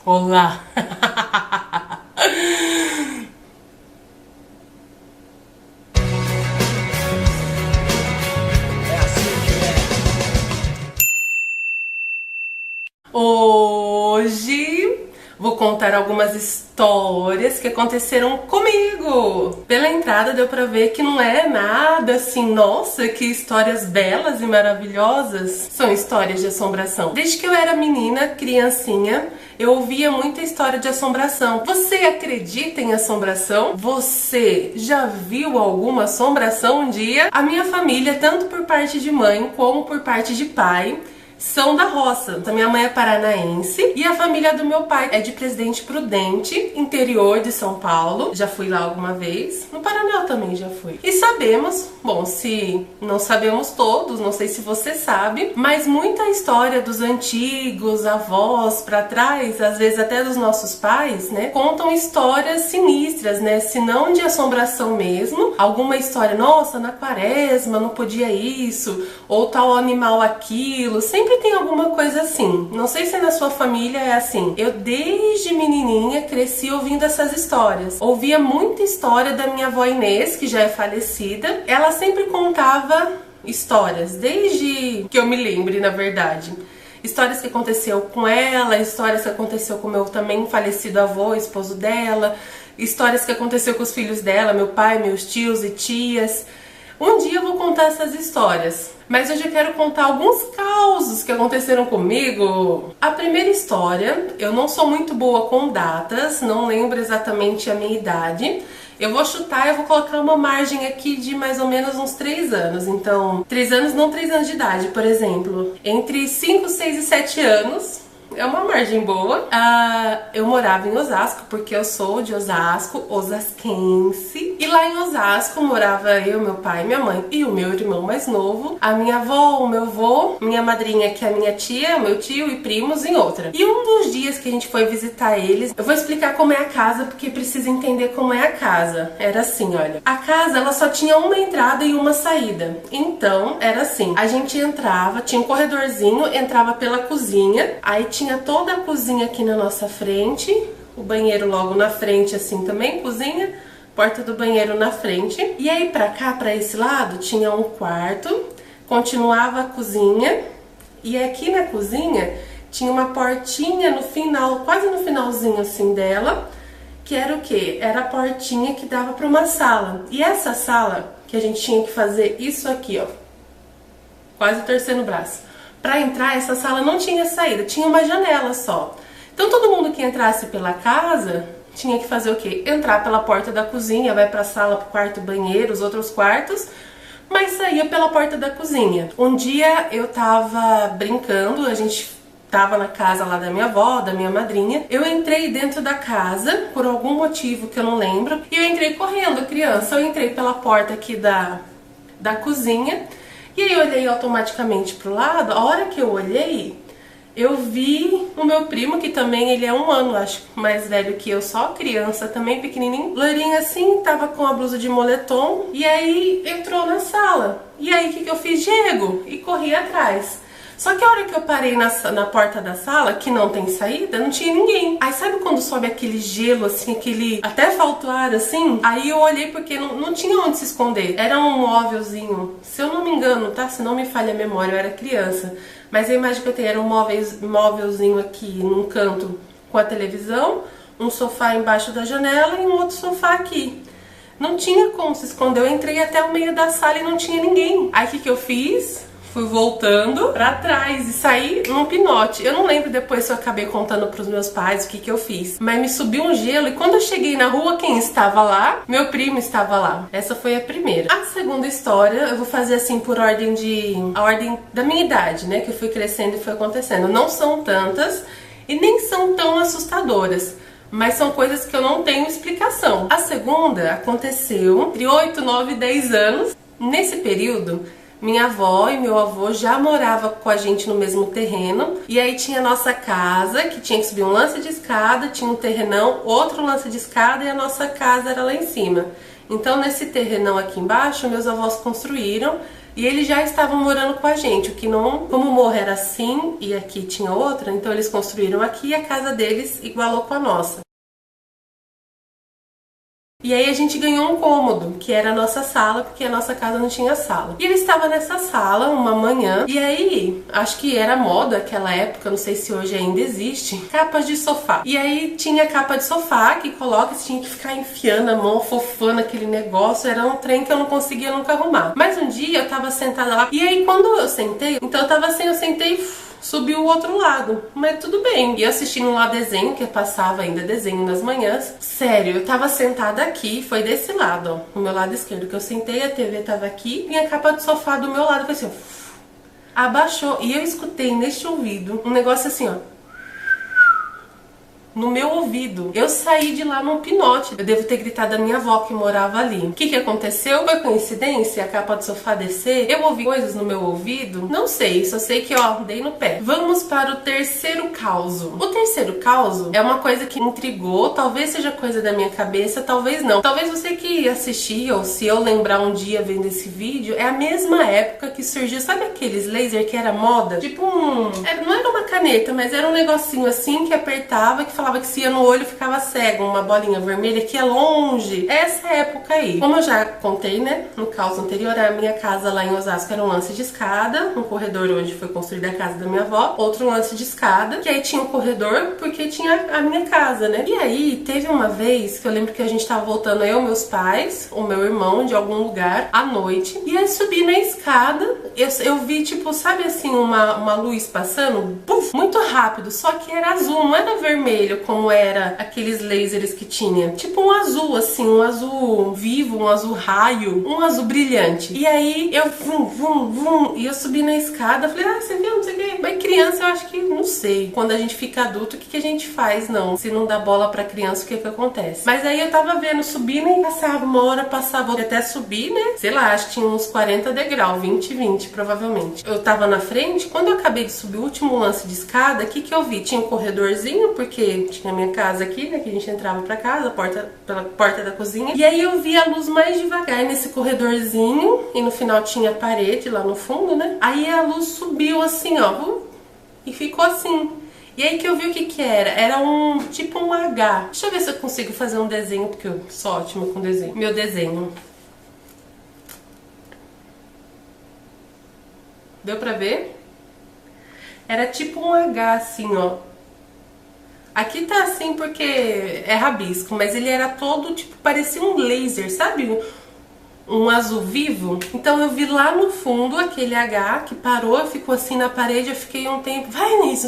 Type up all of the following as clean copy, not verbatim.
Olá! Hoje vou contar algumas histórias que aconteceram comigo. Pela entrada deu pra ver que não é nada assim, nossa, que histórias belas e maravilhosas. São histórias de assombração. Desde que eu era menina, criancinha, eu ouvia muita história de assombração. Você acredita em assombração? Você já viu alguma assombração um dia? A minha família, tanto por parte de mãe como por parte de pai, são da roça. A minha mãe é paranaense e a família do meu pai é de Presidente Prudente, interior de São Paulo. Já fui lá alguma vez. No Paraná também já fui. E sabemos, bom, se não sabemos todos, não sei se você sabe, mas muita história dos antigos, avós pra trás, às vezes até dos nossos pais, né, contam histórias sinistras, né, se não de assombração mesmo. Alguma história, nossa, na quaresma não podia isso, ou tal animal aquilo, sempre tem alguma coisa assim. Não sei se na sua família é assim. Eu desde menininha cresci ouvindo essas histórias. Ouvia muita história da minha avó Inês, que já é falecida. Ela sempre contava histórias, desde que eu me lembre, na verdade. Histórias que aconteceu com ela, histórias que aconteceu com o meu também falecido avô, esposo dela, histórias que aconteceu com os filhos dela, meu pai, meus tios e tias. Um dia eu vou contar essas histórias, mas hoje eu quero contar alguns causos que aconteceram comigo. A primeira história, eu não sou muito boa com datas, não lembro exatamente a minha idade. Eu vou chutar, eu vou colocar uma margem aqui de mais ou menos uns 3 anos. Então, 3 anos, não 3 anos de idade, por exemplo. Entre 5, 6 e 7 anos. É uma margem boa. Eu morava em Osasco, porque eu sou de Osasco, osasquense. E lá em Osasco morava eu, meu pai, minha mãe e o meu irmão mais novo. A minha avó, o meu avô, minha madrinha, que é a minha tia, o meu tio e primos em outra. E um dos dias que a gente foi visitar eles, eu vou explicar como é a casa, porque precisa entender como é a casa. Era assim, olha. A casa, ela só tinha uma entrada e uma saída. Então, era assim. A gente entrava, tinha um corredorzinho, entrava pela cozinha, aí tinha toda a cozinha aqui na nossa frente, o banheiro logo na frente assim também, cozinha, porta do banheiro na frente. E aí pra cá, pra esse lado, tinha um quarto, continuava a cozinha, e aqui na cozinha tinha uma portinha no final, quase no finalzinho assim dela, que era o quê? Era a portinha que dava pra uma sala. E essa sala, que a gente tinha que fazer isso aqui, ó, quase torcendo o braço. Para entrar, essa sala não tinha saída, tinha uma janela só. Então todo mundo que entrasse pela casa tinha que fazer o quê? Entrar pela porta da cozinha, vai para a sala, pro quarto, banheiro, os outros quartos, mas saía pela porta da cozinha. Um dia eu tava brincando, a gente tava na casa lá da minha avó, da minha madrinha. Eu entrei dentro da casa, por algum motivo que eu não lembro, e eu entrei correndo, criança. Eu entrei pela porta aqui da cozinha. E aí eu olhei automaticamente pro lado. A hora que eu olhei, eu vi o meu primo, que também ele é 1 ano, acho, mais velho que eu, só criança também, pequenininho, loirinho assim, tava com a blusa de moletom, e aí entrou na sala. E aí o que eu fiz? Diego! E corri atrás. Só que a hora que eu parei na porta da sala, que não tem saída, não tinha ninguém. Aí sabe quando sobe aquele gelo, assim, aquele... até falta ar, assim? Aí eu olhei porque não tinha onde se esconder. Era um móvelzinho, se eu não me engano, tá? Se não me falha a memória, eu era criança. Mas a imagem que eu tenho era um móvelzinho aqui num canto com a televisão, um sofá embaixo da janela e um outro sofá aqui. Não tinha como se esconder. Eu entrei até o meio da sala e não tinha ninguém. Aí o que eu fiz? Fui voltando pra trás e saí num pinote. Eu não lembro depois se eu acabei contando pros meus pais o que eu fiz. Mas me subiu um gelo e quando eu cheguei na rua, quem estava lá? Meu primo estava lá. Essa foi a primeira. A segunda história, eu vou fazer assim por ordem a ordem da minha idade, né? Que eu fui crescendo e foi acontecendo. Não são tantas e nem são tão assustadoras, mas são coisas que eu não tenho explicação. A segunda aconteceu entre 8, 9 e 10 anos. Nesse período, minha avó e meu avô já moravam com a gente no mesmo terreno. E aí tinha a nossa casa, que tinha que subir um lance de escada, tinha um terrenão, outro lance de escada e a nossa casa era lá em cima. Então nesse terrenão aqui embaixo, meus avós construíram E eles já estavam morando com a gente, o que não... Como o morro era assim e aqui tinha outra, então eles construíram aqui e a casa deles igualou com a nossa. E aí a gente ganhou um cômodo, que era a nossa sala, porque a nossa casa não tinha sala. E ele estava nessa sala uma manhã, e aí, acho que era moda naquela época, não sei se hoje ainda existe, capas de sofá. E aí tinha capa de sofá que coloca, você tinha que ficar enfiando a mão, fofando aquele negócio, era um trem que eu não conseguia nunca arrumar. Mas um dia eu tava sentada lá, e aí quando eu sentei, então eu tava assim, eu sentei... Subiu o outro lado, mas tudo bem. E eu assistindo lá desenho, que passava ainda desenho nas manhãs. Sério, eu tava sentada aqui, foi desse lado, ó, no meu lado esquerdo, que eu sentei, a TV tava aqui, e a capa de sofá do meu lado, foi assim, ó, abaixou, e eu escutei neste ouvido um negócio assim, ó, no meu ouvido. Eu saí de lá num pinote. Eu devo ter gritado a minha avó que morava ali. O que aconteceu? Foi coincidência a capa do sofá descer? Eu ouvi coisas no meu ouvido? Não sei, só sei que ó, dei no pé. Vamos para o terceiro causo. O terceiro causo é uma coisa que me intrigou, talvez seja coisa da minha cabeça, talvez não. Talvez você que assistiu, ou se eu lembrar um dia vendo esse vídeo, é a mesma época que surgiu, sabe aqueles laser que era moda? Tipo um... não era uma caneta, mas era um negocinho assim que apertava, que falava que se ia no olho ficava cego, uma bolinha vermelha que ia longe. Essa época aí. Como eu já contei, né, no caso anterior, a minha casa lá em Osasco era um lance de escada, um corredor onde foi construída a casa da minha avó, outro lance de escada, que aí tinha um corredor porque tinha a minha casa, né? E aí teve uma vez que eu lembro que a gente tava voltando, eu, meus pais, o meu irmão de algum lugar à noite, e aí subi na escada, eu vi tipo, sabe assim, uma luz passando, puf, muito rápido, só que era azul, não era vermelho como era aqueles lasers que tinha. Tipo um azul, assim, um azul vivo, um azul raio, um azul brilhante. E aí eu e eu subi na escada, falei, ah, você viu, não sei o que. Mas criança eu acho que, não sei, quando a gente fica adulto, o que a gente faz, não? Se não dá bola pra criança, o que acontece? Mas aí eu tava vendo, subindo e passava, uma hora passava, até subir, né? Sei lá, acho que tinha uns 40 degraus, 20, provavelmente. Eu tava na frente, quando eu acabei de subir o último lance de escada, o que eu vi? Tinha um corredorzinho, porque tinha a minha casa aqui, né, que a gente entrava pra casa, pela porta da cozinha. E aí eu vi a luz mais devagar nesse corredorzinho, e no final tinha a parede lá no fundo, né? Aí a luz subiu assim, ó, e ficou assim. E aí que eu vi o que era. Era um, tipo um H. Deixa eu ver se eu consigo fazer um desenho, porque eu sou ótima com desenho. Meu desenho. Deu pra ver? Era tipo um H assim, ó. Aqui tá assim porque é rabisco, mas ele era todo, tipo, parecia um laser, sabe? Um azul vivo. Então eu vi lá no fundo aquele H que parou, ficou assim na parede, eu fiquei um tempo, vai nisso,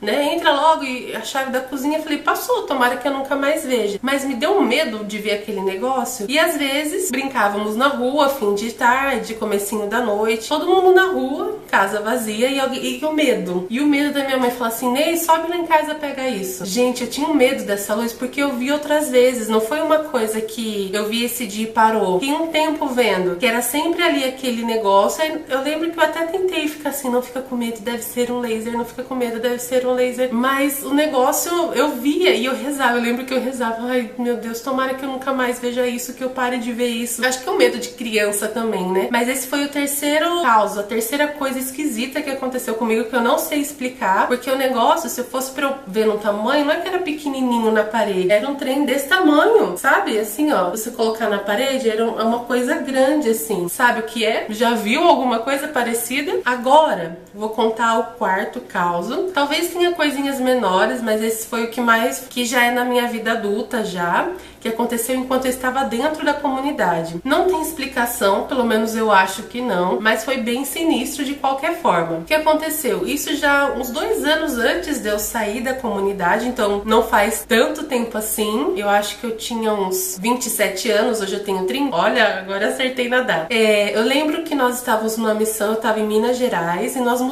né? Entra logo, e a chave da cozinha, falei, passou, tomara que eu nunca mais veja. Mas me deu um medo de ver aquele negócio. E às vezes brincávamos na rua, fim de tarde, comecinho da noite, todo mundo na rua, casa vazia, e o medo. E o medo da minha mãe falar assim, Ney, sobe lá em casa pegar isso. Gente, eu tinha um medo dessa luz porque eu vi outras vezes, não foi uma coisa que eu vi esse dia e parou. Fiquei um tempo vendo, que era sempre ali aquele negócio. Aí eu lembro que eu até tentei ficar assim, não fica com medo, deve ser um laser, não fica com medo, deve ser um laser. Mas o negócio eu via e eu rezava. Eu lembro que eu rezava, ai meu Deus, tomara que eu nunca mais veja isso, que eu pare de ver isso. Acho que é o medo de criança também, né? Mas esse foi o terceiro caso, a terceira coisa esquisita que aconteceu comigo, que eu não sei explicar, porque o negócio, se eu fosse pra eu ver no tamanho, não é que era pequenininho na parede, era um trem desse tamanho, sabe? Assim, ó, você colocar na parede, era uma coisa grande, assim. Sabe o que é? Já viu alguma coisa parecida? Agora, vou contar o quarto caso. Talvez tenha coisinhas menores, mas esse foi o que mais, que já é na minha vida adulta já, que aconteceu enquanto eu estava dentro da comunidade. Não tem explicação, pelo menos eu acho que não, mas foi bem sinistro de qualquer forma. O que aconteceu? Isso já uns 2 anos antes de eu sair da comunidade, então não faz tanto tempo assim. Eu acho que eu tinha uns 27 anos, hoje eu tenho 30. Olha, agora acertei na data. Eu lembro que nós estávamos numa missão, eu estava em Minas Gerais, e nós...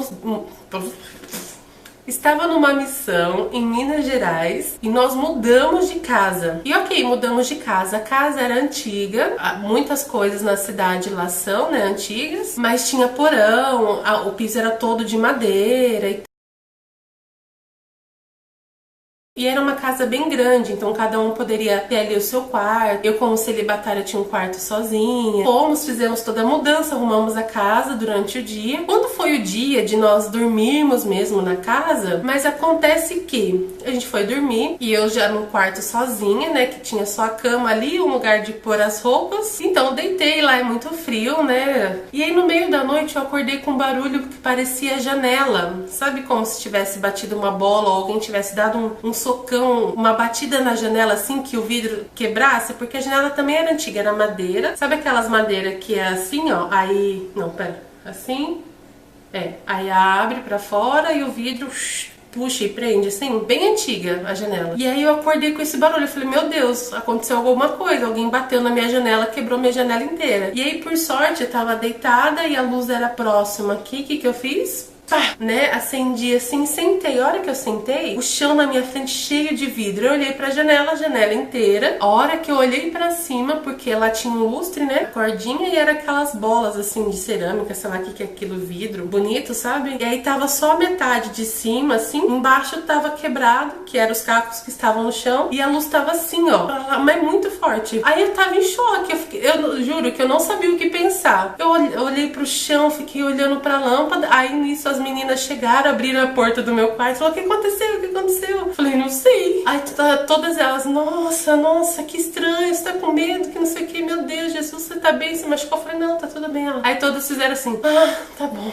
Estava numa missão em Minas Gerais e nós mudamos de casa. E ok, mudamos de casa. A casa era antiga, muitas coisas na cidade lá são, né, antigas, mas tinha porão, o piso era todo de madeira e E era uma casa bem grande, então cada um poderia ter ali o seu quarto. Eu, como celibatária, tinha um quarto sozinha. Fomos, fizemos toda a mudança, arrumamos a casa durante o dia. Quando foi o dia de nós dormirmos mesmo na casa, mas acontece que a gente foi dormir e eu já no quarto sozinha, né, que tinha só a cama ali, um lugar de pôr as roupas. Então eu deitei lá, é muito frio, né? E aí no meio da noite eu acordei com um barulho que parecia janela. Sabe como se tivesse batido uma bola ou alguém tivesse dado um socão, uma batida na janela assim que o vidro quebrasse, porque a janela também era antiga, era madeira. Sabe aquelas madeiras que é assim, ó? Aí, não, pera, assim, aí abre pra fora e o vidro puxa e prende, assim, bem antiga a janela. E aí eu acordei com esse barulho, eu falei, meu Deus, aconteceu alguma coisa, alguém bateu na minha janela, quebrou minha janela inteira. E aí, por sorte, eu tava deitada e a luz era próxima aqui, o que que eu fiz? Pá, né, acendi assim, sentei. A hora que eu sentei, o chão na minha frente cheio de vidro. Eu olhei pra janela, a janela inteira. A hora que eu olhei pra cima, porque ela tinha um lustre, né, cordinha, e era aquelas bolas assim de cerâmica, sei lá o que é aquilo, vidro, bonito, sabe? E aí tava só a metade de cima, assim, embaixo tava quebrado, que eram os cacos que estavam no chão, e a luz tava assim, ó, mas muito forte. Aí eu tava em choque, eu juro que eu não sabia o que pensar. Eu olhei pro chão, fiquei olhando pra lâmpada, aí nisso as meninas chegaram, abriram a porta do meu quarto e falaram, o que aconteceu? O que aconteceu? Eu falei, não sei. Aí todas elas, nossa, que estranho, você tá com medo, que não sei o que, meu Deus, Jesus, você tá bem? Você machucou? Eu falei, não, tá tudo bem. Aí todas fizeram assim, tá bom.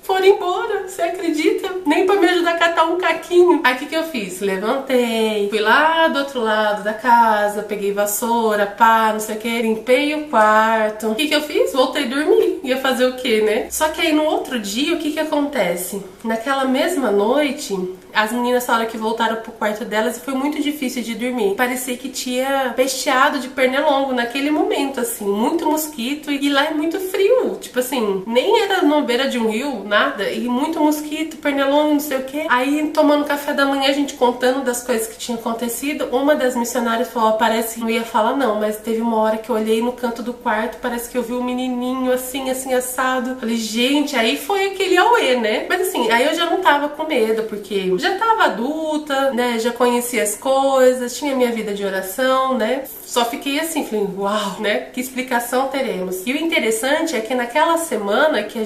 Foram embora, você acredita? Nem pra me ajudar a catar um caquinho. Aí o que eu fiz? Levantei, fui lá do outro lado da casa, peguei vassoura, pá, não sei o que, limpei o quarto. O que eu fiz? Voltei a dormir. Ia fazer o que, né? Só que aí no outro dia, o que acontece? Naquela mesma noite, as meninas falaram que voltaram pro quarto delas e foi muito difícil de dormir. Parecia que tinha pesteado de pernilongo naquele momento, assim, muito mosquito. E lá é muito frio, tipo assim, nem era na beira de um rio, nada. E muito mosquito, pernilongo, não sei o que. Aí, tomando café da manhã, a gente contando das coisas que tinham acontecido. Uma das missionárias falou, parece, não ia falar não, mas teve uma hora que eu olhei no canto do quarto, parece que eu vi um menininho assim, assado. Falei, gente, aí foi aquele auê, né? Mas assim, aí eu já não tava com medo, porque já tava adulta, né? Já conhecia as coisas, tinha minha vida de oração, né? Só fiquei assim, falei, uau, né? Que explicação teremos? E o interessante é que naquela semana que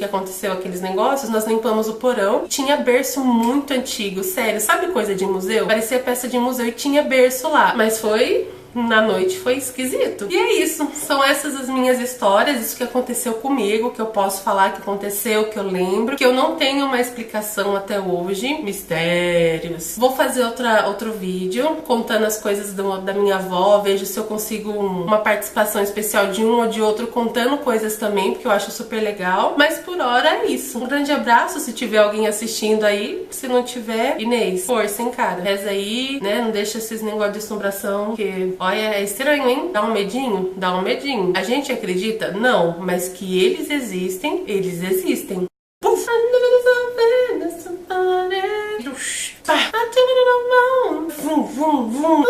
aconteceu aqueles negócios, nós limpamos o porão, tinha berço muito antigo, sério, sabe coisa de museu? Parecia peça de museu e tinha berço lá, mas na noite foi esquisito. E é isso, são essas as minhas histórias, isso que aconteceu comigo, que eu posso falar que aconteceu, que eu lembro, que eu não tenho uma explicação até hoje. Mistérios. Vou fazer outro vídeo contando as coisas da minha avó, vejo se eu consigo uma participação especial de um ou de outro contando coisas também, porque eu acho super legal. Mas por hora é isso. Um grande abraço se tiver alguém assistindo aí, se não tiver, Inês, força, hein, cara. Reza aí, né, não deixa esses negócios de assombração, que olha, é estranho, hein? Dá um medinho? Dá um medinho. A gente acredita? Não, mas que eles existem, eles existem. Puf! Vum, vum, vum.